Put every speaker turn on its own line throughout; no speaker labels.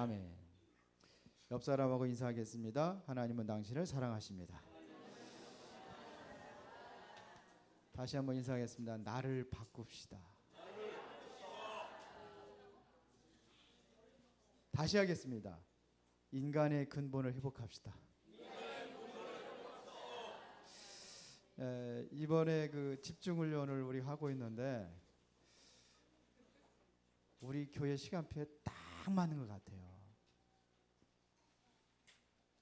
아멘. 옆 사람하고 인사하겠습니다. 하나님은 당신을 사랑하십니다. 다시 한번 인사하겠습니다. 나를 바꿉시다. 다시 하겠습니다. 인간의 근본을 회복합시다. 이번에 그 집중훈련을 우리 하고 있는데 우리 교회 시간표에 딱 맞는 것 같아요.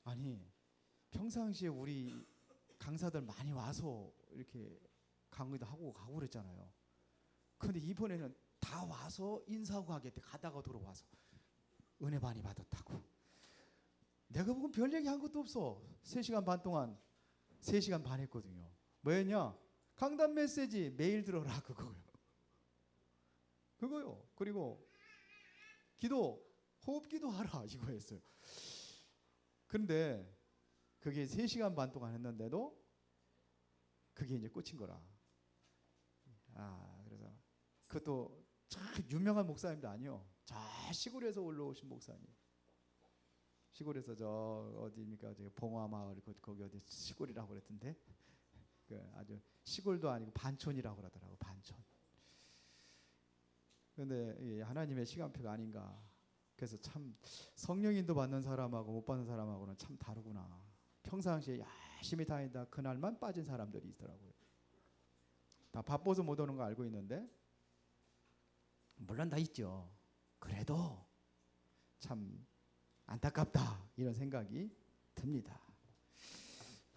아니 평상시에 우리 강사들 많이 와서 이렇게 강의도 하고 가고 그랬잖아요. 그런데 이번에는 다 와서 인사하고 가겠대. 가다가 돌아와서 은혜 많이 받았다고. 내가 보면 별 얘기 한 것도 없어. 3시간 반 동안 3시간 반 했거든요. 뭐였냐? 강단 메시지 매일 들어라 그거요. 그거요. 그리고 기도 호흡 기도하라 이거였어요. 그런데 그게 3시간 반 동안 했는데도 그게 이제 꽂힌 거라. 그래서 그것도 참 유명한 목사님도 아니요. 저 시골에서 올라오신 목사님. 시골에서 저 어디입니까? 봉화 마을 거기 어디 시골이라고 그랬던데. 그 아주 시골도 아니고 반촌이라고 그러더라고. 반촌. 그런데 하나님의 시간표가 아닌가. 그래서 참 성령인도 받는 사람하고 못 받는 사람하고는 참 다르구나. 평상시에 열심히 다니다 그날만 빠진 사람들이 있더라고요. 다 바빠서 못 오는 거 알고 있는데 물론 다 있죠. 그래도 참 안타깝다 이런 생각이 듭니다.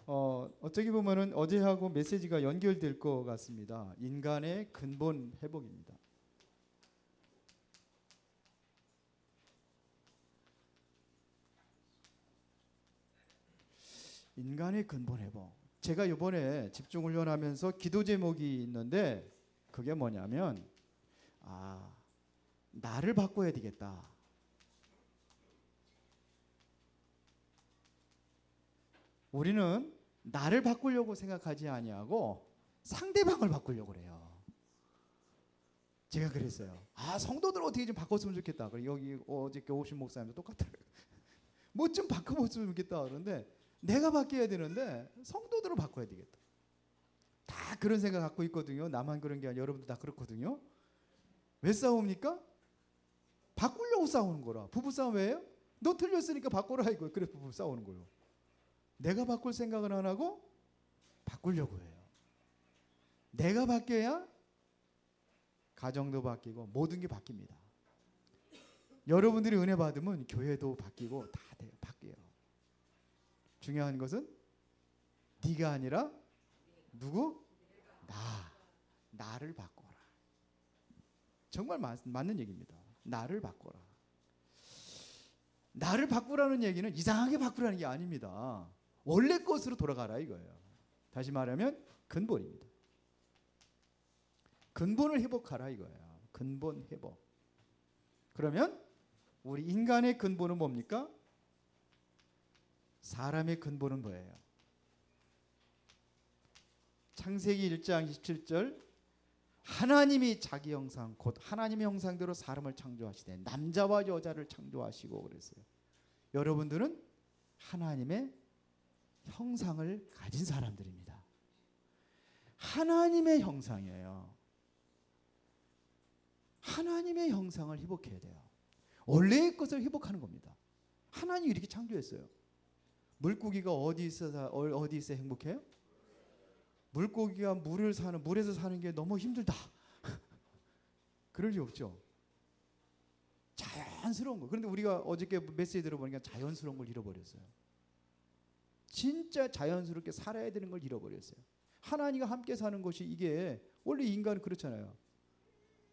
어떻게 보면은 어제하고 메시지가 연결될 것 같습니다. 인간의 근본 회복입니다. 인간의 근본 회복. 제가 이번에 집중훈련하면서 기도 제목이 있는데 그게 뭐냐면 나를 바꿔야 되겠다. 우리는 나를 바꾸려고 생각하지 아니하고 상대방을 바꾸려고 그래요. 제가 그랬어요. 성도들 어떻게 좀 바꿨으면 좋겠다. 그리고 여기 어저께 오신 목사님도 똑같더라고요. 뭐 좀 바꿔봤으면 좋겠다. 그런데 내가 바뀌어야 되는데 성도들을 바꿔야 되겠다. 다 그런 생각 갖고 있거든요. 나만 그런 게 아니라 여러분도 다 그렇거든요. 왜 싸웁니까? 바꾸려고 싸우는 거라. 부부싸움 왜요? 너 틀렸으니까 바꿔라 이거예요. 그래서 부부 싸우는 거예요. 내가 바꿀 생각은 안 하고 바꾸려고 해요. 내가 바뀌어야 가정도 바뀌고 모든 게 바뀝니다. 여러분들이 은혜 받으면 교회도 바뀌고 다 돼요. 바뀌어요. 중요한 것은 네가 아니라 누구? 나를 바꿔라. 정말 맞는 얘기입니다. 나를 바꿔라. 나를 바꾸라는 얘기는 이상하게 바꾸라는 게 아닙니다. 원래 것으로 돌아가라 이거예요. 다시 말하면 근본입니다. 근본을 회복하라 이거예요. 근본 회복. 그러면 우리 인간의 근본은 뭡니까? 사람의 근본은 뭐예요? 창세기 1장 27절 하나님이 자기 형상 곧 하나님의 형상대로 사람을 창조하시되 남자와 여자를 창조하시고 그랬어요. 여러분들은 하나님의 형상을 가진 사람들입니다. 하나님의 형상이에요. 하나님의 형상을 회복해야 돼요. 원래의 것을 회복하는 겁니다. 하나님이 이렇게 창조했어요. 물고기가 어디 있어 행복해요? 물고기가 물에서 사는 게 너무 힘들다. 그럴 리 없죠. 자연스러운 거. 그런데 우리가 어저께 메시지 들어보니까 자연스러운 걸 잃어버렸어요. 진짜 자연스럽게 살아야 되는 걸 잃어버렸어요. 하나님과 함께 사는 것이 이게 원래 인간은 그렇잖아요.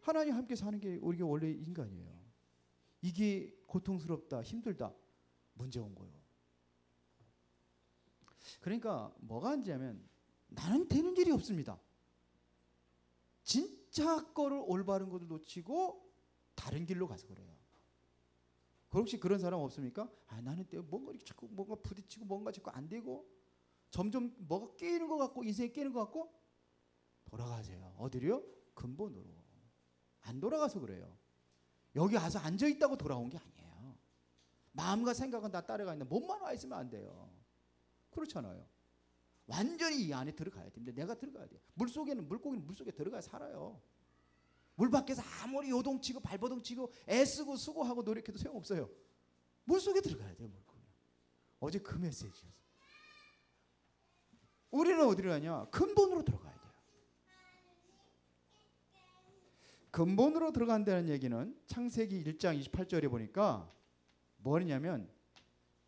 하나님 함께 사는 게 우리가 원래 인간이에요. 이게 고통스럽다, 힘들다, 문제 온 거예요. 그러니까 뭐가 문제냐면 나는 되는 일이 없습니다. 진짜 거를 올바른 것을 놓치고 다른 길로 가서 그래요. 혹시 그런 사람 없습니까? 나는 뭔가 이렇게 자꾸 뭔가 부딪히고 뭔가 자꾸 안 되고 점점 뭐가 깨이는 것 같고 인생이 깨는 것 같고 돌아가세요. 어디로요? 근본으로. 안 돌아가서 그래요. 여기 와서 앉아있다고 돌아온 게 아니에요. 마음과 생각은 다 따라가 있는데 몸만 와 있으면 안 돼요. 그렇잖아요. 완전히 이 안에 들어가야 됩니다. 내가 들어가야 돼요. 물고기는 물속에 들어가야 살아요. 물 밖에서 아무리 요동치고 발버둥치고 애쓰고 수고하고 노력해도 소용없어요. 물속에 들어가야 돼요. 물고기. 어제 그 메시지였어요. 우리는 어디로 가냐? 근본으로 들어가야 돼요. 근본으로 들어간다는 얘기는 창세기 1장 28절에 보니까 뭐냐면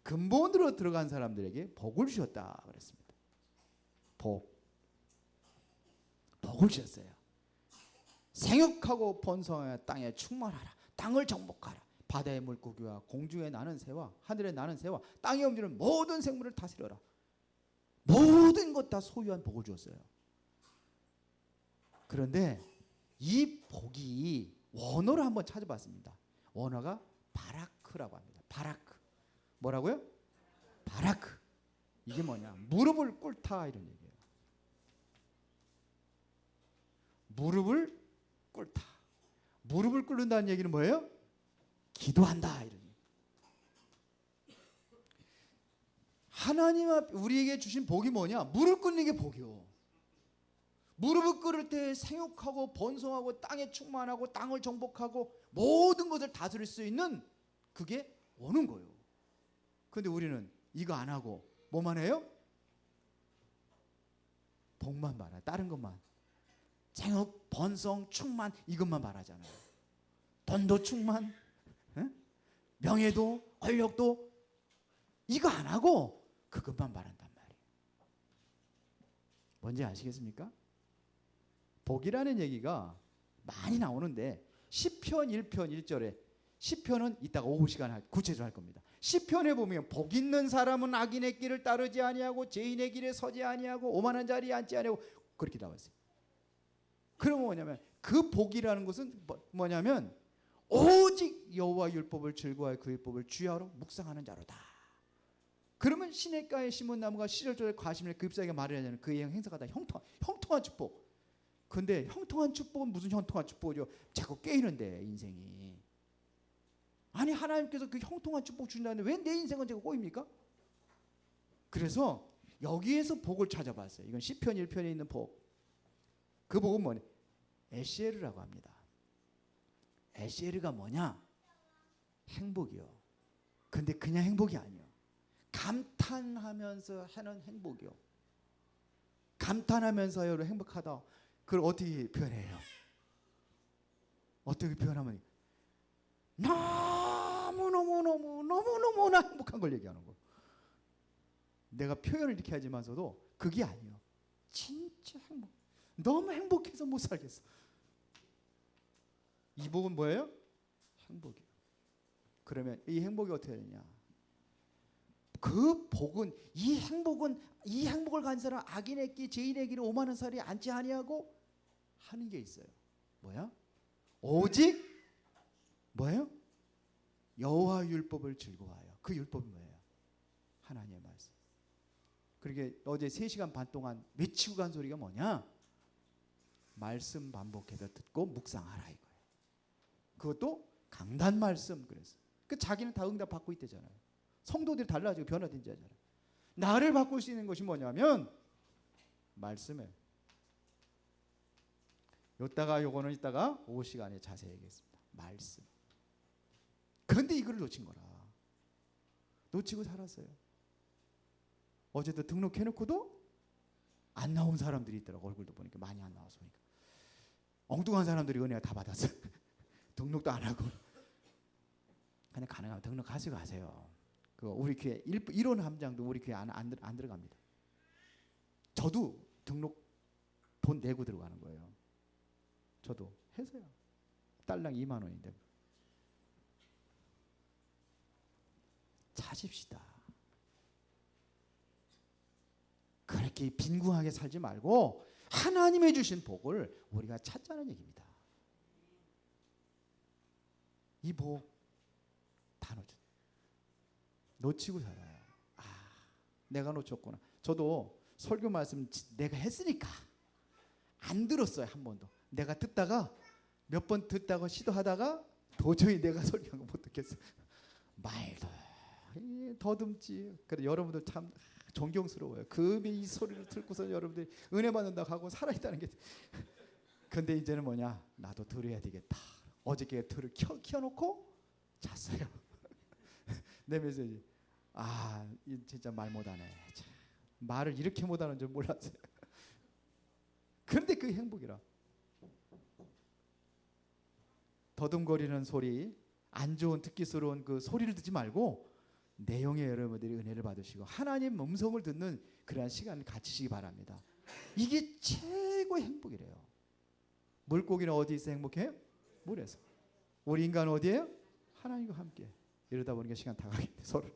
근본으로 들어간 사람들에게 복을 주셨다 그랬습니다. 복을 주셨어요. 생육하고 번성하여 땅에 충만하라. 땅을 정복하라. 바다의 물고기와 공중에 나는 새와 하늘에 나는 새와 땅에 움직이는 모든 생물을 다스려라. 모든 것 다 소유한 복을 주었어요. 그런데 이 복이 원어를 한번 찾아봤습니다. 원어가 바라크라고 합니다. 바라크. 뭐라고요? 바라크. 이게 뭐냐? 무릎을 꿇다 이런 얘기예요. 무릎을 꿇다. 무릎을 꿇는다는 얘기는 뭐예요? 기도한다 이런 얘기. 하나님 앞 우리에게 주신 복이 뭐냐? 무릎 꿇는 게 복이요. 무릎을 꿇을 때 생육하고 번성하고 땅에 충만하고 땅을 정복하고 모든 것을 다스릴 수 있는 그게 오는 거예요. 그런데 우리는 이거 안 하고 뭐만 해요? 복만 말아요. 다른 것만. 생육, 번성, 충만 이것만 말하잖아요. 돈도 충만, 명예도, 권력도 이거 안 하고 그것만 말한단 말이에요. 뭔지 아시겠습니까? 복이라는 얘기가 많이 나오는데 시편 1편 1절에 시편은 이따가 오후 시간 구체적으로 할 겁니다. 시편에 보면 복 있는 사람은 악인의 길을 따르지 아니하고 죄인의 길에 서지 아니하고 오만한 자리에 앉지 아니하고 그렇게 나와 있어요. 그러면 뭐냐면 그 복이라는 것은 뭐냐면 오직 여호와 율법을 즐거워하여 그 율법을 주야로 묵상하는 자로다. 그러면 시냇가에 심은 나무가 시절절에 과실을 그 잎사귀가 마르냐는 그의 행사가 다 형통한 축복. 근데 형통한 축복은 무슨 형통한 축복이죠? 자꾸 깨이는데 인생이. 아니 하나님께서 그 형통한 축복 주신다는데 왜 내 인생은 제가 꼬입니까? 그래서 여기에서 복을 찾아봤어요. 이건 시편 1편에 있는 복. 그 복은 뭐냐? 에시에르라고 합니다. 에시에르가 뭐냐? 행복이요. 근데 그냥 행복이 아니요. 감탄하면서 하는 행복이요. 감탄하면서요 행복하다. 그걸 어떻게 표현해요? 어떻게 표현하면 너무너무너무너무너무나 행복한 걸 얘기하는 거. 내가 표현을 이렇게 하지만서도 그게 아니에요. 진짜 행복. 너무 행복해서 못 살겠어. 이 복은 뭐예요? 행복이에요. 그러면 이 행복이 어떻게 되냐? 그 복은 이 행복을 가진 사람 악인의 길 죄인의 길에 오만한 살이 앉지 아니하고 하는 게 있어요. 뭐야? 오직 뭐예요? 여호와 율법을 즐거워하여. 그 율법이 뭐예요? 하나님의 말씀. 그러게 어제 3시간 반 동안 외치고 간 소리가 뭐냐? 말씀 반복해서 듣고 묵상하라 이거예요. 그것도 강단 말씀 그랬어. 그 자기는 다 응답 받고 있대잖아요. 성도들이 달라지고 변화된지 하잖아요. 나를 바꿀 수 있는 것이 뭐냐면 말씀이에요. 요거는 이따가 오후 시간에 자세히 얘기했습니다. 말씀. 그런데 이걸 놓친 거라. 놓치고 살았어요. 어제도 등록해놓고도 안 나온 사람들이 있더라고. 얼굴도 보니까 많이 안 나와서 보니까. 엉뚱한 사람들이 은혜가 다 받았어요. 등록도 안 하고. 그냥 가능하면 등록하시고 가세요. 그 우리 교회 이론 함장도 우리 교회 안 들어갑니다. 저도 등록 돈 내고 들어가는 거예요. 저도 해서요. 딸랑 2만 원인데. 찾읍시다. 그렇게 빈궁하게 살지 말고 하나님의 주신 복을 우리가 찾자는 얘기입니다. 이 복 다 놓치고 살아요. 아, 내가 놓쳤구나. 저도 설교 말씀 내가 했으니까 안 들었어요. 한 번도. 내가 듣다가 몇 번 듣다가 시도하다가 도저히 내가 설교한 거 못 듣겠어요. 말도 더듬지. 그래 여러분들 참 존경스러워요. 금이 이 소리를 듣고서 여러분들이 은혜 받는다고 하고 살아있다는 게. 근데 이제는 뭐냐? 나도 들어야 되겠다. 어저께 들을 켜놓고 잤어요. 내 메시지. 진짜 말 못하네. 참, 말을 이렇게 못하는 줄 몰랐어요. 그런데 그 행복이라. 더듬거리는 소리, 안 좋은 듣기스러운 그 소리를 듣지 말고 내용에 여러분들이 은혜를 받으시고 하나님 음성을 듣는 그러한 시간을 갖추시기 바랍니다. 이게 최고의 행복이래요. 물고기는 어디서 행복해요? 물에서. 우리 인간은 어디예요? 하나님과 함께. 이러다 보니까 시간 다 가겠네 서로.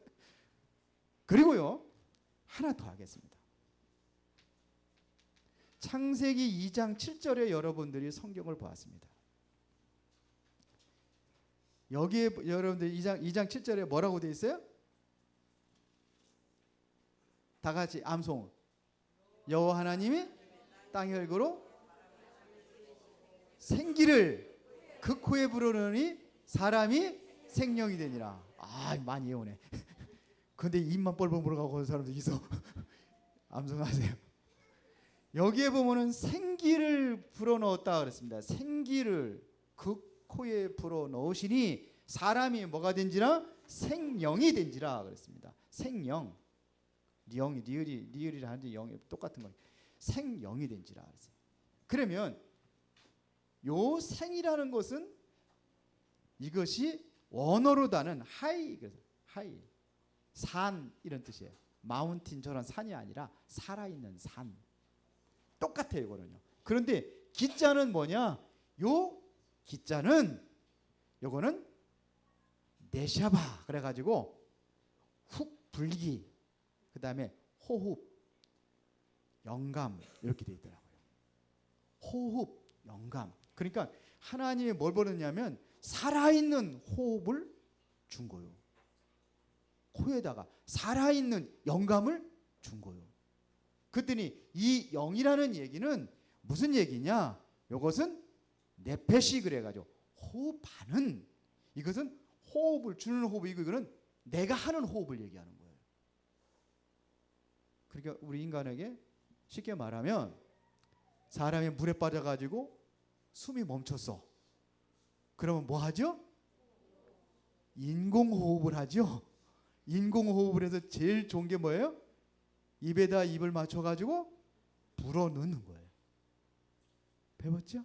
그리고요 하나 더 하겠습니다. 창세기 2장 7절에 여러분들이 성경을 보았습니다. 여기에 여러분들 2장 7절에 뭐라고 되어 있어요? 다 같이 암송. 여호와 하나님이 땅의 얼굴로 생기를 그 코에 불어넣으니 사람이 생명이 되니라. 많이 외우네. 근데 입만 뻘뻘 물어가고 하는 사람도 있어. 암송하세요. 여기에 보면은 생기를 불어넣었다 그랬습니다. 생기를 그 코에 불어넣으시니 사람이 뭐가 된지라? 생명이 된지라 그랬습니다. 생영. 리을이라 하는데 영이 똑같은 거예요. 생영이 된지라 그랬어요. 그러면 요 생이라는 것은 이것이 원어로 다는 하이, 산 이런 뜻이에요. 마운틴 저런 산이 아니라 살아있는 산. 똑같아요 이거는요. 그런데 기자는 뭐냐? 요 기자는 요거는 네샤바 그래가지고 훅 불기, 그 다음에 호흡, 영감 이렇게 돼 있더라고요. 호흡, 영감. 그러니까 하나님이 뭘 벌였냐면 살아있는 호흡을 준 거예요. 코에다가 살아있는 영감을 준 거예요. 그랬더니 이 영이라는 얘기는 무슨 얘기냐? 이것은 네페시 그래가지고 호흡하는, 이것은 호흡을 주는 호흡이고 이거는 내가 하는 호흡을 얘기하는 거예요. 그러니까 우리 인간에게 쉽게 말하면 사람이 물에 빠져가지고 숨이 멈췄어. 그러면 뭐 하죠? 인공호흡을 하죠. 인공호흡을 해서 제일 좋은 게 뭐예요? 입에다 입을 맞춰가지고 불어넣는 거예요. 배웠죠?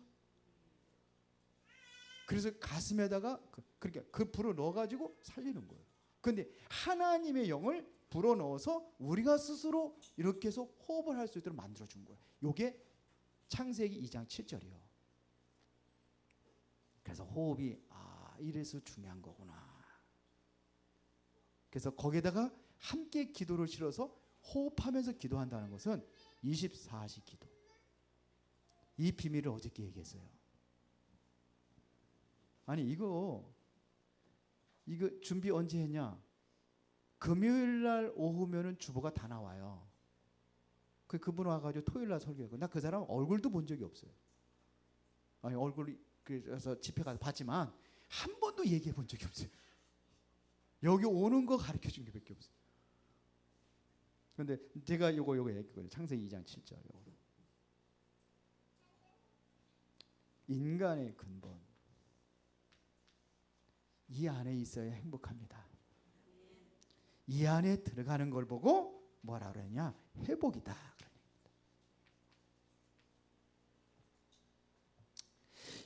그래서 가슴에다가 그러니까 그 불어넣어가지고 살리는 거예요. 그런데 하나님의 영을 불어넣어서 우리가 스스로 이렇게 해서 호흡을 할 수 있도록 만들어준 거예요. 이게 창세기 2장 7절이요. 그래서 호흡이 이래서 중요한 거구나. 그래서 거기에다가 함께 기도를 실어서 호흡하면서 기도한다는 것은 24시 기도. 이 비밀을 어저께 얘기했어요. 아니 이거 준비 언제 했냐? 금요일 날 오후면은 주보가 다 나와요. 그분 와가지고 토요일 날 설교하고, 나 그 사람 얼굴도 본 적이 없어요. 아니 얼굴이 그래서 집회 가서 봤지만 한 번도 얘기해 본 적이 없어요. 여기 오는 거 가르쳐 준 게밖에 없어요. 그런데 제가 요거 얘기했거든요. 창세기 2장 7절. 인간의 근본, 이 안에 있어야 행복합니다. 이 안에 들어가는 걸 보고 뭐라 그러냐? 회복이다.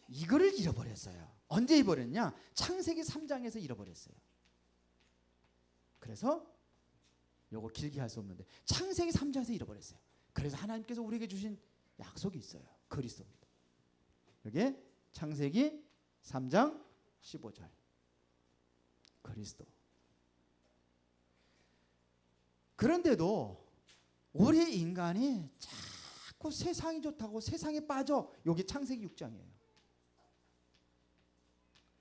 이거를 잃어버렸어요. 언제 잃어버렸냐? 창세기 3장에서 잃어버렸어요. 그래서 요거 길게 할 수 없는데 창세기 3장에서 잃어버렸어요. 그래서 하나님께서 우리에게 주신 약속이 있어요. 그리스도입니다. 여기 창세기 3장 15절. 그리스도. 그런데도 우리 인간이 자꾸 세상이 좋다고 세상에 빠져. 여기 창세기 6장이에요.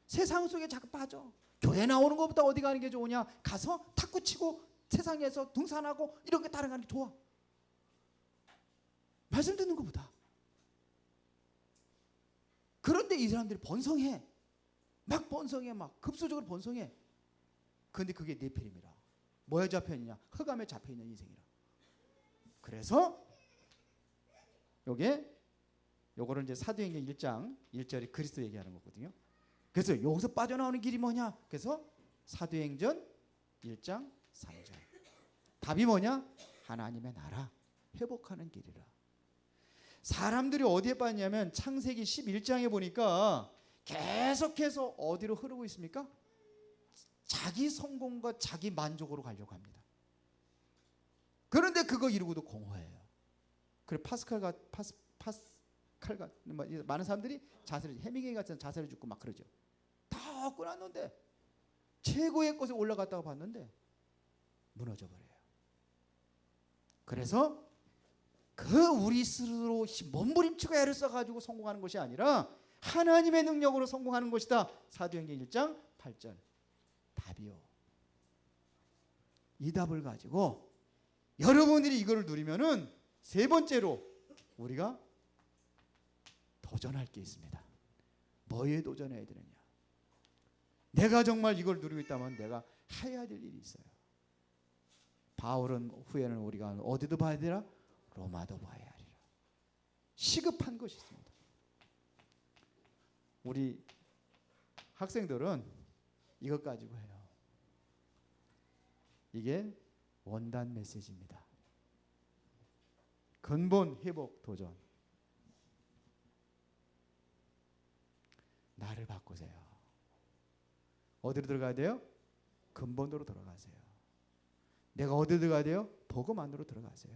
세상 속에 자꾸 빠져. 교회 나오는 것보다 어디 가는 게 좋으냐? 가서 탁구 치고 세상에서 등산하고 이렇게 따라가는 게 좋아. 말씀 듣는 것보다. 그런데 이 사람들이 번성해. 막 번성해. 막 급수적으로 번성해. 그런데 그게 네피림이라. 뭐에 잡혀 있느냐? 흑암에 잡혀 있는 인생이라. 그래서 요거를 이제 사도행전 1장 1절에 그리스도 얘기하는 거거든요. 그래서 여기서 빠져나오는 길이 뭐냐? 그래서 사도행전 1장 3절. 답이 뭐냐? 하나님의 나라 회복하는 길이라. 사람들이 어디에 빠졌냐면 창세기 11장에 보니까 계속해서 어디로 흐르고 있습니까? 자기 성공과 자기 만족으로 가려고 합니다. 그런데 그거 이루고도 공허해요. 그래 파스칼 많은 사람들이 자살을, 해밍웨이 같은 자살을 죽고 막 그러죠. 다 얻고 났는데 최고의 곳에 올라갔다가 봤는데 무너져 버려요. 그래서 우리 스스로 몸부림치고 애를 써가지고 성공하는 것이 아니라 하나님의 능력으로 성공하는 것이다. 사도행전 1장 8절. 답이요. 이 답을 가지고 여러분들이 이거를 누리면은 세 번째로 우리가 도전할 게 있습니다. 뭐에 도전해야 되느냐? 내가 정말 이걸 누리고 있다면 내가 해야 될 일이 있어요. 바울은 후에는 우리가 어디도 봐야 되라? 로마도 봐야 하리라. 시급한 것이 있습니다. 우리 학생들은 이것 가지고 해요. 이게 원단 메시지입니다. 근본 회복 도전. 나를 바꾸세요. 어디로 들어가야 돼요? 근본으로 들어가세요. 내가 어디로 들어가야 돼요? 복음 안으로 들어가세요.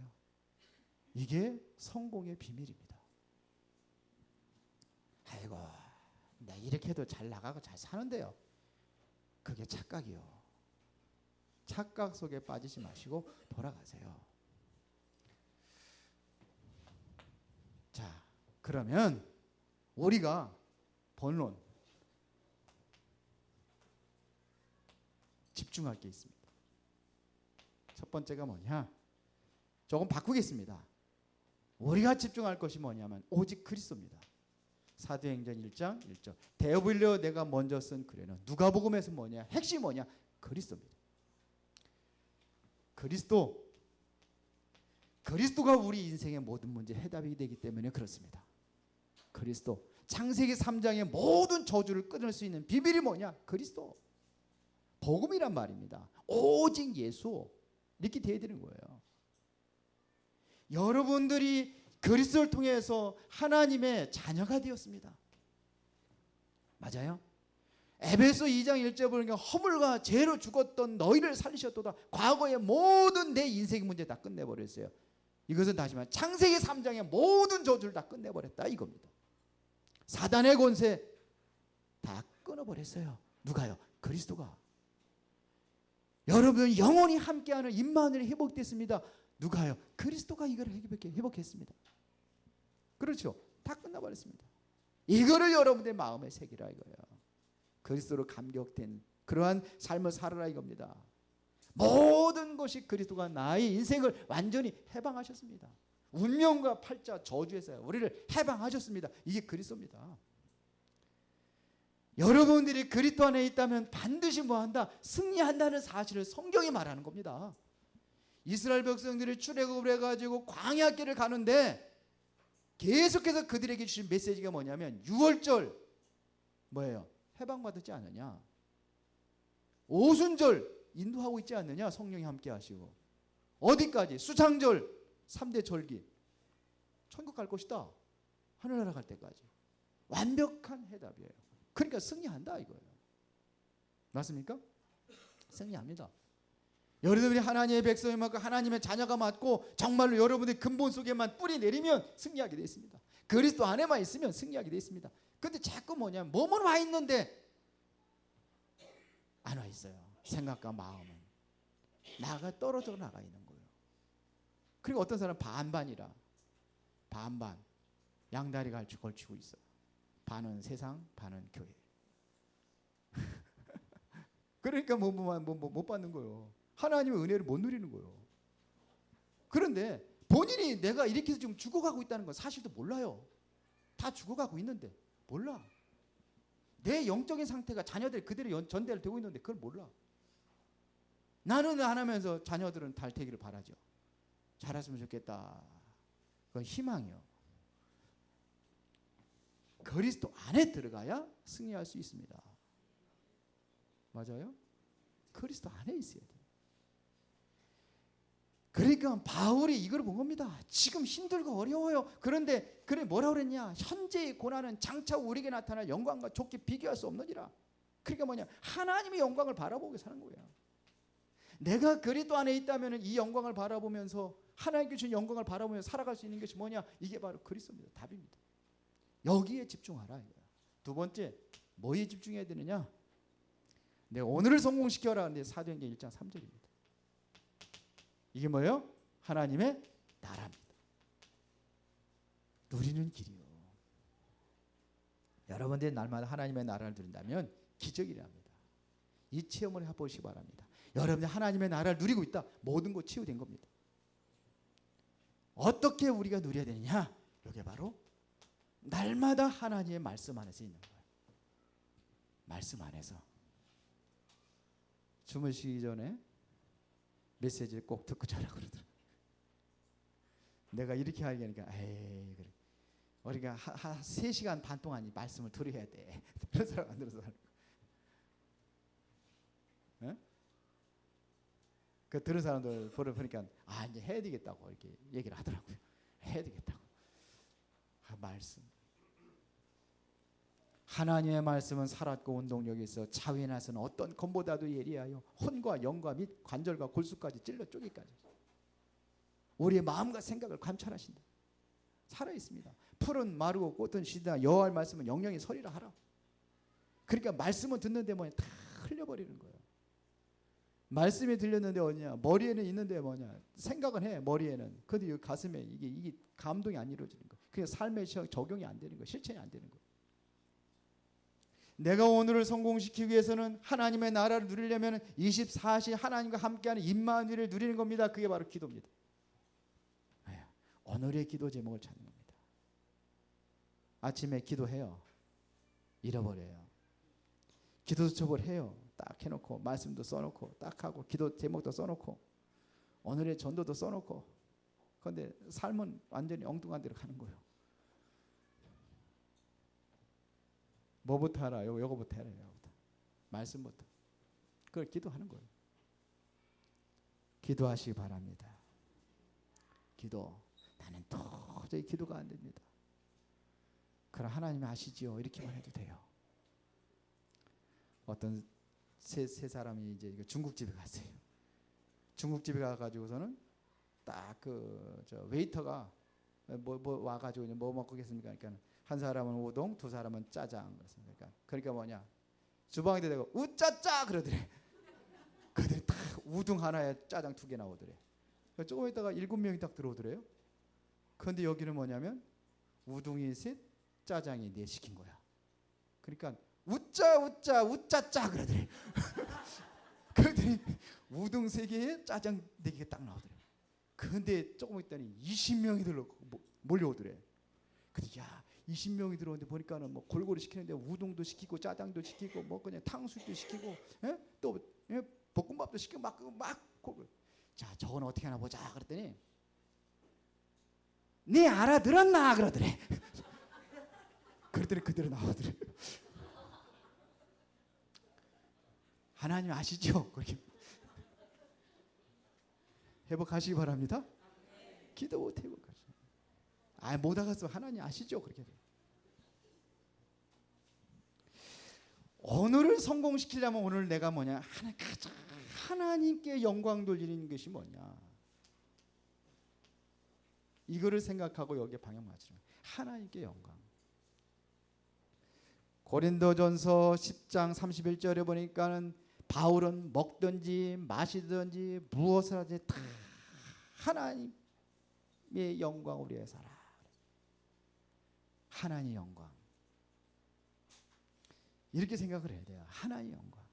이게 성공의 비밀입니다. 아이고, 내가 이렇게 해도 잘 나가고 잘 사는데요. 그게 착각이요. 착각 속에 빠지지 마시고 돌아가세요. 자, 그러면 우리가 본론 집중할 게 있습니다. 첫 번째가 뭐냐? 조금 바꾸겠습니다. 우리가 집중할 것이 뭐냐면 오직 그리스도입니다. 사도행전 1장 1절. 데오빌려 내가 먼저 쓴 글에는 누가복음에서 뭐냐? 핵심이 뭐냐? 그리스도입니다. 그리스도가 우리 인생의 모든 문제 해답이 되기 때문에 그렇습니다. 그리스도. 창세기 3장의 모든 저주를 끊을 수 있는 비밀이 뭐냐? 그리스도. 복음이란 말입니다. 오직 예수. 이렇게 돼야 되는 거예요. 여러분들이 그리스도를 통해서 하나님의 자녀가 되었습니다. 맞아요? 에베소 2장 1절 보니까 허물과 죄로 죽었던 너희를 살리셨도다. 과거의 모든 내 인생 문제 다 끝내버렸어요. 이것은 다시 말해 창세기 3장의 모든 저주를 다 끝내버렸다 이겁니다. 사단의 권세 다 끊어버렸어요. 누가요? 그리스도가. 여러분 영원히 함께하는 임마누엘이 회복됐습니다. 누가요? 그리스도가 이걸 회복했습니다. 그렇죠? 다 끝나버렸습니다. 이거를 여러분의 마음에 새기라 이거예요. 그리스도로 감격된 그러한 삶을 살아라 이겁니다. 모든 것이 그리스도가 나의 인생을 완전히 해방하셨습니다. 운명과 팔자 저주에서 우리를 해방하셨습니다. 이게 그리스도입니다. 여러분들이 그리스도 안에 있다면 반드시 뭐한다? 승리한다는 사실을 성경이 말하는 겁니다. 이스라엘 백성들이 출애굽을 해가지고 광야길을 가는데 계속해서 그들에게 주신 메시지가 뭐냐면 6월절 뭐예요? 해방받았지 않느냐? 오순절 인도하고 있지 않느냐? 성령이 함께 하시고 어디까지? 수장절 3대 절기 천국 갈 것이다. 하늘나라 갈 때까지 완벽한 해답이에요. 그러니까 승리한다 이거예요. 맞습니까? 승리합니다. 여러분들이 하나님의 백성이 맞고 하나님의 자녀가 맞고 정말로 여러분들의 근본 속에만 뿌리 내리면 승리하게 되어 있습니다. 그리스도 안에만 있으면 승리하게 되어 있습니다. 근데 자꾸 뭐냐면 몸은 와 있는데 안 와 있어요. 생각과 마음은 나가 떨어져 나가 있는 거예요. 그리고 어떤 사람은 반반이라 반반 양다리 걸치고 있어요. 반은 세상, 반은 교회. 그러니까 못 받는 거예요. 하나님의 은혜를 못 누리는 거예요. 그런데 본인이 내가 이렇게 해서 지금 죽어가고 있다는 건 사실도 몰라요. 다 죽어가고 있는데 몰라. 내 영적인 상태가 자녀들 그대로 전대를 되고 있는데 그걸 몰라. 나는 안 하면서 자녀들은 달태기를 바라죠. 잘했으면 좋겠다. 그건 희망이요. 그리스도 안에 들어가야 승리할 수 있습니다. 맞아요? 그리스도 안에 있어야 돼요. 그러니까 바울이 이걸 본 겁니다. 지금 힘들고 어려워요. 그런데 그래 뭐라 그랬냐? 현재의 고난은 장차 우리에게 나타날 영광과 좋게 비교할 수 없느니라. 그러니까 뭐냐? 하나님의 영광을 바라보게 사는 거예요. 내가 그리스도 안에 있다면 이 영광을 바라보면서 하나님께 주신 영광을 바라보면서 살아갈 수 있는 것이 뭐냐? 이게 바로 그리스도입니다. 답입니다. 여기에 집중하라 이거야. 두 번째, 뭐에 집중해야 되느냐? 내가 오늘을 성공시켜라. 근데 사도행전 1장 3절입니다. 이게 뭐예요? 하나님의 나라입니다. 누리는 길이요. 여러분들이 날마다 하나님의 나라를 누린다면 기적이랍니다. 이 체험을 해보시기 바랍니다. 여러분들 하나님의 나라를 누리고 있다. 모든 것 치유된 겁니다. 어떻게 우리가 누려야 되느냐? 이게 바로 날마다 하나님의 말씀 안에서 있는 거예요. 말씀 안에서. 주무시기 전에 메시지를 꼭 듣고 자라고 그러더라고요. 내가 이렇게 하니까 에이 그래. 우리가 한 3시간 반 동안 이 말씀을 들어야 돼. 그런 사람 안 들어서 예? 그 들은 사람들 보니까 이제 해야 되겠다고 이렇게 얘기를 하더라고요. 해야 되겠다고. 말씀. 하나님의 말씀은 살았고 운동력이 있어 자위나서는 어떤 검보다도 예리하여 혼과 영과 및 관절과 골수까지 찔러 쪼개까지 우리의 마음과 생각을 감찰하신다. 살아있습니다. 풀은 마르고 꽃은 시다 여호와의 말씀은 영영이 서리라 하라. 그러니까 말씀은 듣는데 뭐냐 다 흘려버리는 거예요. 말씀이 들렸는데 어디냐? 머리에는 있는데 뭐냐? 생각은 해 머리에는. 근데 가슴에 이게 감동이 안 이루어지는 거예요. 그게 삶에 적용이 안 되는 거예요. 실천이 안 되는 거예요. 내가 오늘을 성공시키기 위해서는 하나님의 나라를 누리려면 24시 하나님과 함께하는 임마누엘을 누리는 겁니다. 그게 바로 기도입니다. 오늘의 기도 제목을 찾는 겁니다. 아침에 기도해요. 잃어버려요. 기도 수첩을 해요. 딱 해놓고 말씀도 써놓고 딱 하고 기도 제목도 써놓고 오늘의 전도도 써놓고 그런데 삶은 완전히 엉뚱한 데로 가는 거예요. 뭐부터 하라? 요거부터 해라. 요거부터. 말씀부터. 그걸 기도하는 거예요. 기도하시기 바랍니다. 기도. 나는 도저히 기도가 안 됩니다. 그럼 하나님이 아시지요. 이렇게만 해도 돼요. 어떤 세 사람이 이제 중국집에 갔어요. 중국집에 가가지고서는 딱 웨이터가 뭐 와가지고 뭐 먹고 계십니까? 그러니까 한 사람은 우동, 두 사람은 짜장 그렇습니까? 그러니까 뭐냐? 주방에 대고 우짜짜 그러더래. 그들이 딱 우동 하나에 짜장 2개 나오더래. 조금 있다가 7명이 딱 들어오더래요. 그런데 여기는 뭐냐면 우동이 3, 짜장이 4 시킨 거야. 그러니까 우짜짜 그러더래. 그들이 우동 3개에 짜장 4개가 딱 나오더래. 그런데 조금 있더니 20명이 몰려오더래. 근데 20명이 들어오는데 보니까는 뭐 골고루 시키는데 우동도 시키고 짜장도 시키고 뭐 그냥 탕수육도 시키고 또 볶음밥도 시키고 막 자 저건 어떻게 하나 보자 그랬더니 네 알아들었나 그러더래. 그랬더니 그대로 나오더래. 하나님 아시죠? 그렇게 회복하시기 바랍니다. 기도 못 회복하시. 못 알았어. 하나님 아시죠? 그렇게. 오늘을 성공시키려면 오늘 내가 뭐냐? 가장 하나님께 영광 돌리는 것이 뭐냐? 이거를 생각하고 여기에 방향 맞추는 거예요. 하나님께 영광. 고린도전서 10장 31절에 보니까는 바울은 먹든지 마시든지 무엇을 하든지 다 하나님의 영광을 위해 살아. 하나님의 영광. 이렇게 생각을 해야 돼요. 하나님의 영광.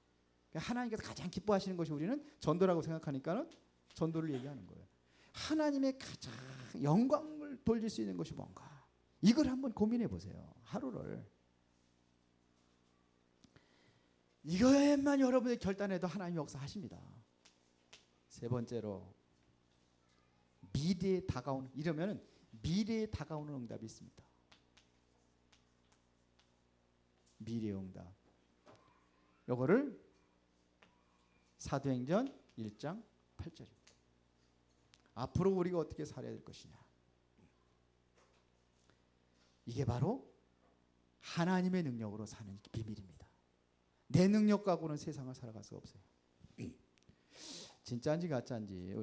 그러니까 하나님께서 가장 기뻐하시는 것이 우리는 전도라고 생각하니까는 전도를 얘기하는 거예요. 하나님의 가장 영광을 돌릴 수 있는 것이 뭔가. 이걸 한번 고민해 보세요. 하루를. 이거에만 여러분이 결단해도 하나님 역사하십니다. 세 번째로 미래에 다가오는, 이러면 미래에 다가오는 응답이 있습니다. 미래의 응답. 요거를 사도행전 1장 8절입니다. 앞으로 우리가 어떻게 살아야 될 것이냐. 이게 바로 하나님의 능력으로 사는 비밀입니다. 내 능력 갖고는 세상을 살아갈 수가 없어요. 진짜인지 가짜인지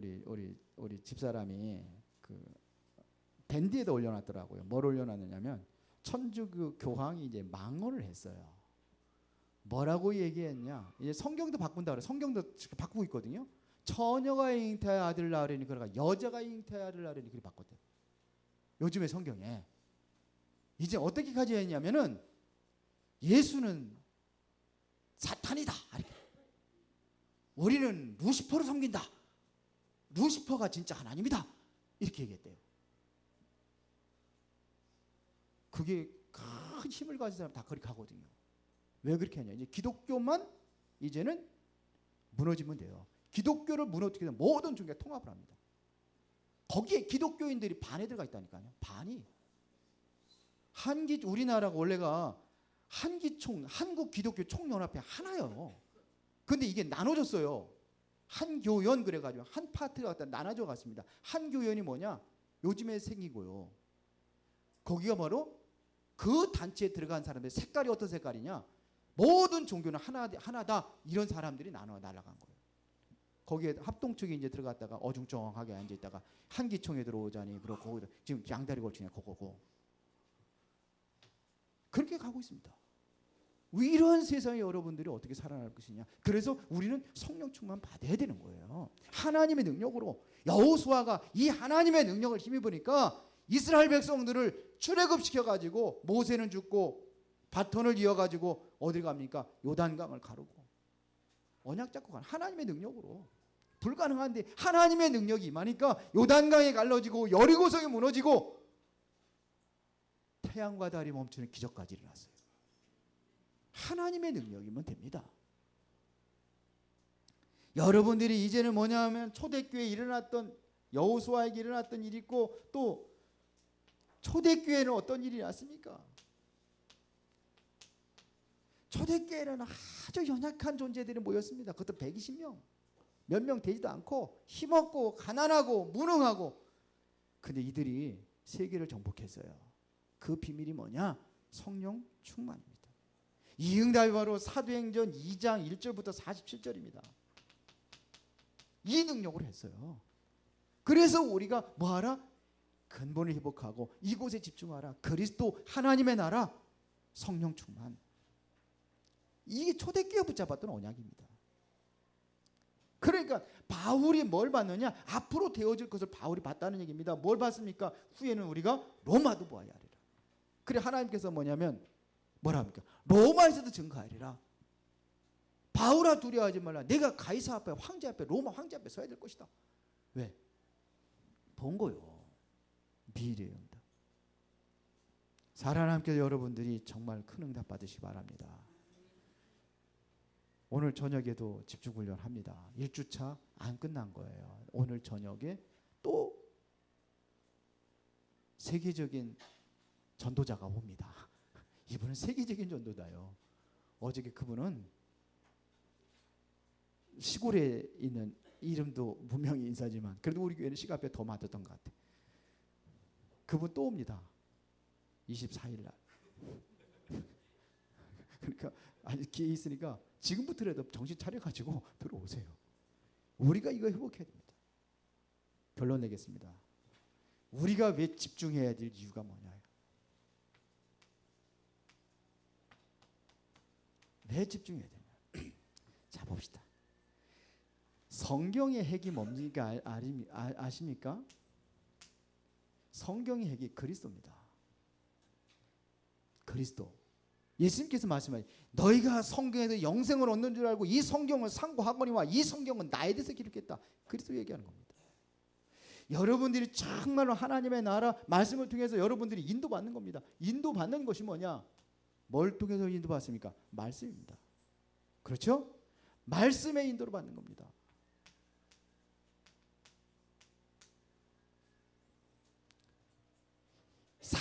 우리 집사람이 그 밴드에다 올려놨더라고요. 뭘 올려놨느냐면 천주교 교황이 이제 망언을 했어요. 뭐라고 얘기했냐? 이제 성경도 바꾼다 그래. 성경도 바꾸고 있거든요. 처녀가 잉태하여 아들 낳으려니 그러가 여자가 잉태하여 아들 낳으려니 그렇게 바꿨대요. 요즘의 성경에 이제 어떻게 가져야했냐면은 예수는 사탄이다. 우리는 루시퍼를 섬긴다. 루시퍼가 진짜 하나님이다. 이렇게 얘기했대요. 그게 큰 힘을 가진 사람 다 그렇게 하거든요. 왜 그렇게 하냐? 이제 기독교만 이제는 무너지면 돼요. 기독교를 무너뜨리게 되면 모든 종교가 통합을 합니다. 거기에 기독교인들이 반에 들어가 있다니까요. 반이. 우리나라가 원래가 한기총, 한국 기독교 총연합회 하나요. 근데 이게 나눠졌어요. 한교연 그래가지고 한 파트가 갖다 나눠져 갔습니다. 한교연이 뭐냐? 요즘에 생기고요. 거기가 바로 그 단체에 들어간 사람들 색깔이 어떤 색깔이냐? 모든 종교는 하나다. 이런 사람들이 날아간 거예요. 거기에 합동측이 이제 들어갔다가 어중쩡하게 앉아 있다가 한기총에 들어오자니 그렇고 거기다 지금 양다리 걸치냐 그거고 그렇게 가고 있습니다. 이런 세상에 여러분들이 어떻게 살아날 것이냐. 그래서 우리는 성령 충만 받아야 되는 거예요. 하나님의 능력으로. 여호수아가 이 하나님의 능력을 힘입으니까 이스라엘 백성들을 출애굽시켜가지고 모세는 죽고 바톤을 이어가지고 어딜 갑니까? 요단강을 가르고 언약 잡고 가는 하나님의 능력으로. 불가능한데 하나님의 능력이 임하니까 요단강이 갈라지고 여리고성이 무너지고 태양과 달이 멈추는 기적까지 일어났어요. 하나님의 능력이면 됩니다. 여러분들이 이제는 뭐냐면 초대교회에 일어났던 여호수아에게 일어났던 일이 있고 또 초대교회는 어떤 일이 났습니까? 초대교회는 아주 연약한 존재들이 모였습니다. 그것도 120명. 몇 명 되지도 않고 힘없고 가난하고 무능하고. 근데 이들이 세계를 정복했어요. 그 비밀이 뭐냐? 성령 충만입니다. 이 응답이 바로 사도행전 2장 1절부터 47절입니다. 이 능력으로 했어요. 그래서 우리가 뭐하라? 근본을 회복하고 이곳에 집중하라. 그리스도 하나님의 나라 성령 충만. 이게 초대교회 붙잡았던 언약입니다. 그러니까 바울이 뭘 받느냐? 앞으로 되어질 것을 바울이 봤다는 얘기입니다. 뭘 봤습니까? 후에는 우리가 로마도 보아야 하리라. 그래 하나님께서 뭐냐면 뭐라 합니까? 로마에서도 증거하리라. 바울아 두려워하지 말라. 내가 가이사 앞에 황제 앞에 로마 황제 앞에 서야 될 것이다. 왜? 본 거요. 미래의 응답. 사랑하는 함께 여러분들이 정말 큰 응답 받으시기 바랍니다. 오늘 저녁에도 집중훈련 합니다. 1주차 안 끝난 거예요. 오늘 저녁에 또 세계적인 전도자가 옵니다. 이분은 세계적인 전도자요. 어저께 그분은 시골에 있는 이름도 무명의 인사지만 그래도 우리 교회는 시간 앞에 더 맞았던 것 같아. 그분 또 옵니다. 24일 날. 그러니까 아니 기회 있으니까 지금부터라도 정신 차려가지고 들어오세요. 우리가 이거 회복해야 됩니다. 결론 내겠습니다. 우리가 왜 집중해야 될 이유가 뭐냐? 왜 집중해야 되냐? 자 봅시다. 성경의 핵이 뭡니까? 아십니까? 성경의 핵이 그리스도입니다. 그리스도. 예수님께서 말씀하신 너희가 성경에서 영생을 얻는 줄 알고 이 성경을 상고하거니와 이 성경은 나에 대해서 기록했다. 그리스도 얘기하는 겁니다. 여러분들이 정말로 하나님의 나라 말씀을 통해서 여러분들이 인도받는 겁니다. 인도받는 것이 뭐냐? 뭘 통해서 인도받습니까? 말씀입니다. 그렇죠? 말씀의 인도를 받는 겁니다.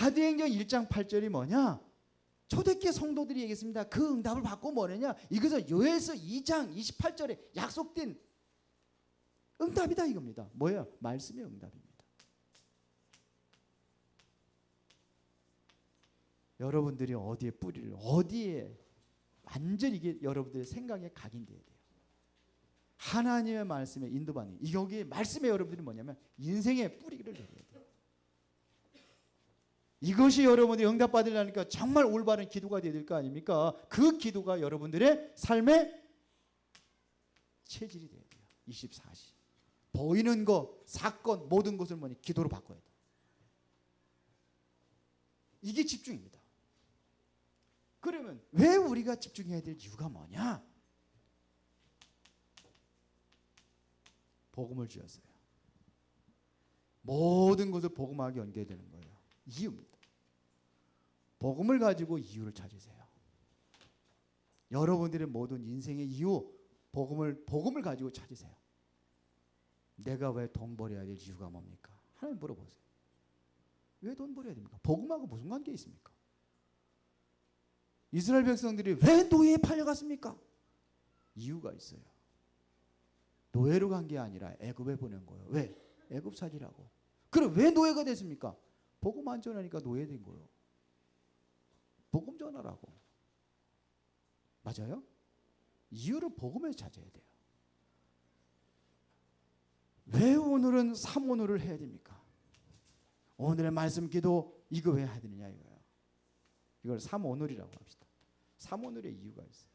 사도행전 1장 8절이 뭐냐? 초대교회 성도들이 얘기했습니다. 그 응답을 받고 뭐냐냐? 이것은 요엘서 2장 28절에 약속된 응답이다 이겁니다. 뭐예요? 말씀의 응답입니다. 여러분들이 어디에 뿌리를, 어디에 완전히 이게 여러분들의 생각에 각인돼야 돼요. 하나님의 말씀에 인도받는, 여기에 말씀에 여러분들이 뭐냐면 인생의 뿌리를 내려야 돼요. 이것이 여러분들이 응답받으려니까 정말 올바른 기도가 되어야 될 거 아닙니까? 그 기도가 여러분들의 삶의 체질이 돼야 돼요. 24시. 보이는 것, 사건, 모든 것을 뭐니 기도로 바꿔야 돼요. 이게 집중입니다. 그러면 왜 우리가 집중해야 될 이유가 뭐냐? 복음을 주었어요. 모든 것을 복음하게 연결되는 거예요. 이유입니다. 복음을 가지고 이유를 찾으세요. 여러분들의 모든 인생의 이유, 복음을 가지고 찾으세요. 내가 왜 돈 벌어야 될 이유가 뭡니까? 하나님 물어보세요. 왜 돈 벌어야 됩니까? 복음하고 무슨 관계 있습니까? 이스라엘 백성들이 왜 노예에 팔려갔습니까? 이유가 있어요. 노예로 간 게 아니라 애굽에 보낸 거예요. 왜? 애굽 살이라고. 그럼 왜 노예가 됐습니까? 복음 안 전하니까 노예된 거예요. 복음 전하라고. 맞아요? 이유를 복음에서 찾아야 돼요. 왜 오늘은 삼오늘을 해야 됩니까? 오늘의 말씀 기도 이거 왜 해야 되느냐 이거예요. 이걸 삼오늘이라고 합시다. 삼오늘의 이유가 있어요.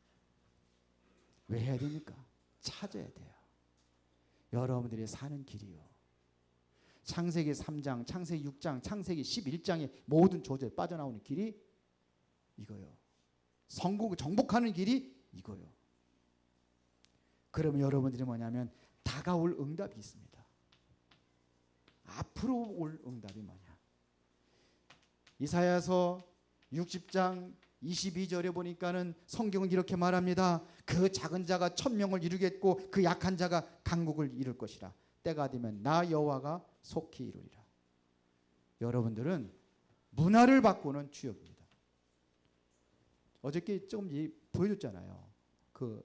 왜 해야 됩니까? 찾아야 돼요. 여러분들이 사는 길이요. 창세기 3장, 창세기 6장, 창세기 11장의 모든 조제에 빠져나오는 길이 이거요. 성공을 정복하는 길이 이거요. 그러면 여러분들이 뭐냐면 다가올 응답이 있습니다. 앞으로 올 응답이 뭐냐? 이사야서 60장 22절에 보니까는 성경은 이렇게 말합니다. 그 작은 자가 1000명을 이루겠고 그 약한 자가 강국을 이룰 것이라. 때가 되면 나 여호와가 속히 이루리라. 여러분들은 문화를 바꾸는 주역입니다. 어저께 조금 보여줬잖아요. 그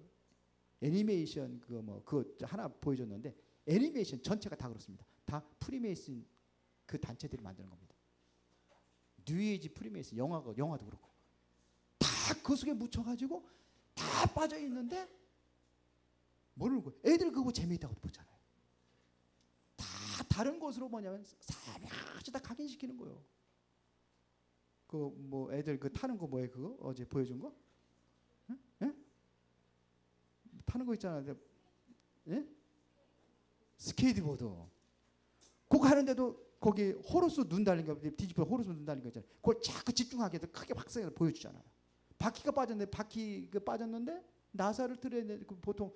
애니메이션 그 하나 보여줬는데 애니메이션 전체가 다 그렇습니다. 다 프리메이슨 그 단체들이 만드는 겁니다. 뉴에이지 프리메이슨 영화도 그렇고 다 그 속에 묻혀가지고 다 빠져 있는데 모르고 애들 그거 재미있다고 보잖아요. 다 다른 것으로 뭐냐면 사명하지 다 각인시키는 거예요. 그 뭐 애들 그 타는 거 뭐예요 그거 어제 보여준 거? 응? 예? 타는 거 있잖아요. 예? 스케이트보드. 그거 하는데도 거기 호루스 눈 달린 거 뒤집어 호루스 눈 달린 거 있잖아요. 그걸 자꾸 집중하게 해서 크게 박사가 보여주잖아요. 바퀴가 빠졌는데 빠졌는데 나사를 틀어야 돼. 보통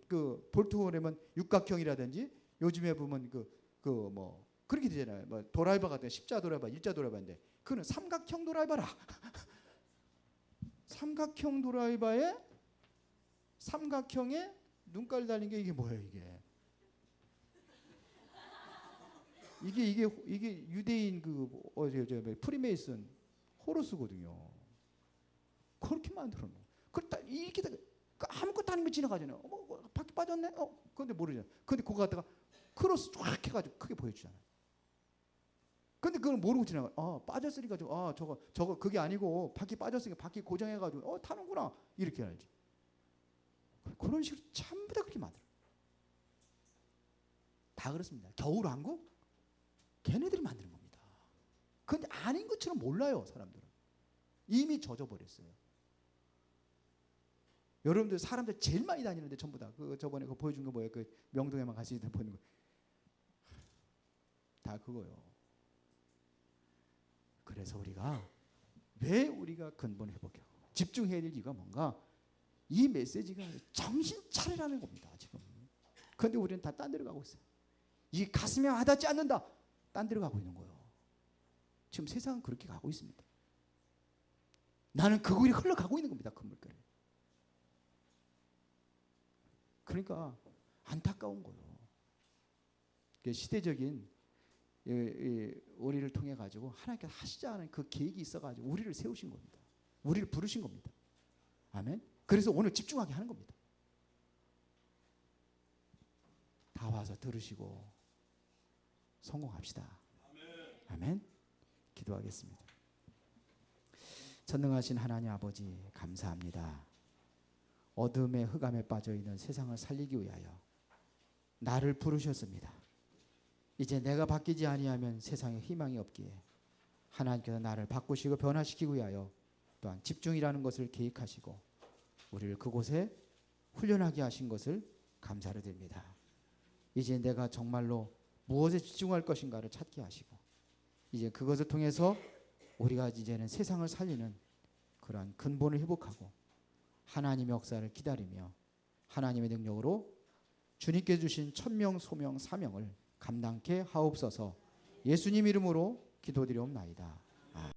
그 볼트홀이면 육각형이라든지 요즘에 보면 그 뭐 그렇게 되잖아요. 뭐 도라이버 같은 십자 도라이버, 일자 도라이버인데 그는 삼각형 도라이버라. 삼각형 도라이버에 삼각형에 눈깔 달린 게 이게 뭐예요 이게? 이게 유대인 프리메이슨 호루스거든요. 그렇게 만들어 놓은. 이렇게 아무것도 아닌 거 지나가잖아요. 바퀴 빠졌네. 그런데 모르잖아요. 근데 그거 갖다가 크로스 쫙 해가지고 크게 보여주잖아요. 근데 그걸 모르고 지나가. 빠졌으니까 저거 그게 아니고 바퀴 빠졌으니까 바퀴 고정해가지고 타는구나 이렇게 알지. 그런 식으로 전부 다 그렇게 만들어. 다 그렇습니다. 겨울왕국 걔네들이 만드는 겁니다. 그런데 아닌 것처럼 몰라요 사람들은. 이미 젖어버렸어요. 여러분들 사람들 제일 많이 다니는데 전부 다 저번에 그거 보여준 거 뭐예요? 그 명동에만 갈 수 있는 보는 거. 다 그거요. 그래서 왜 우리가 근본 회복하고 집중해야 될 이유가 뭔가? 이 메시지가 정신 차리라는 겁니다. 지금. 그런데 우리는 다 딴 데로 가고 있어요. 이 가슴에 와닿지 않는다. 딴 데로 가고 있는 거예요. 지금 세상은 그렇게 가고 있습니다. 나는 그 길이 흘러가고 있는 겁니다. 그 물결에. 그러니까 안타까운 거예요. 시대적인 우리를 통해 가지고 하나님께서 하시자 하는 그 계획이 있어 가지고 우리를 세우신 겁니다. 우리를 부르신 겁니다. 아멘. 그래서 오늘 집중하게 하는 겁니다. 다 와서 들으시고 성공합시다. 아멘. 기도하겠습니다. 전능하신 하나님 아버지 감사합니다. 어둠의 흑암에 빠져 있는 세상을 살리기 위하여 나를 부르셨습니다. 이제 내가 바뀌지 아니하면 세상에 희망이 없기에 하나님께서 나를 바꾸시고 변화시키기 위하여 또한 집중이라는 것을 계획하시고 우리를 그곳에 훈련하게 하신 것을 감사를 드립니다. 이제 내가 정말로 무엇에 집중할 것인가를 찾게 하시고 이제 그것을 통해서 우리가 이제는 세상을 살리는 그러한 근본을 회복하고 하나님의 역사를 기다리며 하나님의 능력으로 주님께 주신 천명 소명 사명을 감당케 하옵소서. 예수님 이름으로 기도드리옵나이다.